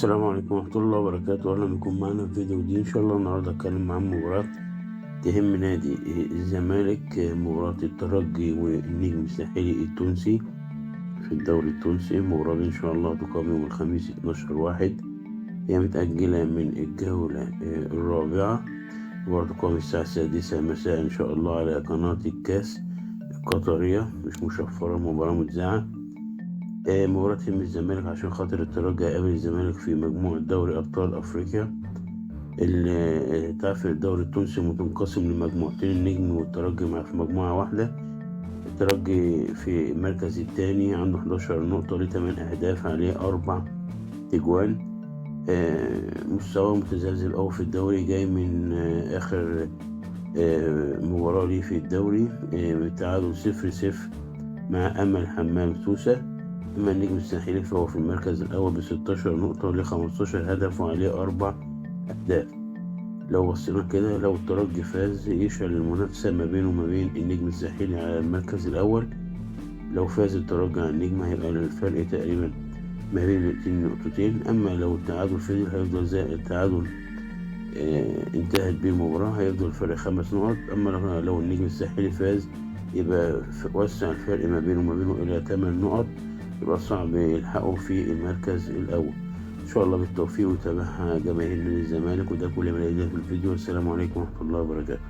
السلام عليكم ورحمة الله وبركاته. أهلا بكم معنا في فيديو جديد. إن شاء الله النهاردة هتكلم عن مباراة تهم نادي الزمالك، مباراة الترجي والنجم الساحلي التونسي في الدوري التونسي. المباراة دي إن شاء الله تقام يوم الخميس 12/1. هي متأجلة من الجولة الرابعة. المباراة تقام الساعة 6 مساء إن شاء الله على قناة الكاس القطرية، مش مشفرة، مباراة متذاعة. مباراة تهم الزمالك عشان خاطر الترجي هيقابل الزمالك في مجموعة دوري أبطال أفريقيا. تعرف الدوري التونسي متنقسم لمجموعتين، النجم والترجي في مجموعة واحدة. الترجي في المركز الثاني عنده 11 نقطة، ليه 8 أهداف، عليه 4 تجوان. مستوى متزلزل أوي في الدوري، جاي من آخر مباراة ليه في الدوري تعادل 0-0 مع أمل حمام سوسة. أما النجم الساحلي فهو في المركز الأول ب16 نقطة وليه 15 هدف وعليه 4 أهداف. لو بصينا كده، لو الترجي فاز يشعل المنافسة ما بينه وما بين النجم الساحلي على المركز الأول. لو فاز الترجي على النجم هيبقى الفرق تقريبا ما بين الاتنين نقطتين. أما لو التعادل فضل هيفضل زي التعادل انتهت بيه المباراة، هيفضل الفرق 5 نقط. أما لو النجم الساحلي فاز يبقى وسع الفرق ما بينه وما بينه إلى 8 نقط، يبقى صعب يلحقوا في المركز الأول. إن شاء الله بالتوفيق ويتابعها جماهير نادي الزمالك. وده كل ما لدينا في الفيديو. السلام عليكم ورحمة الله وبركاته.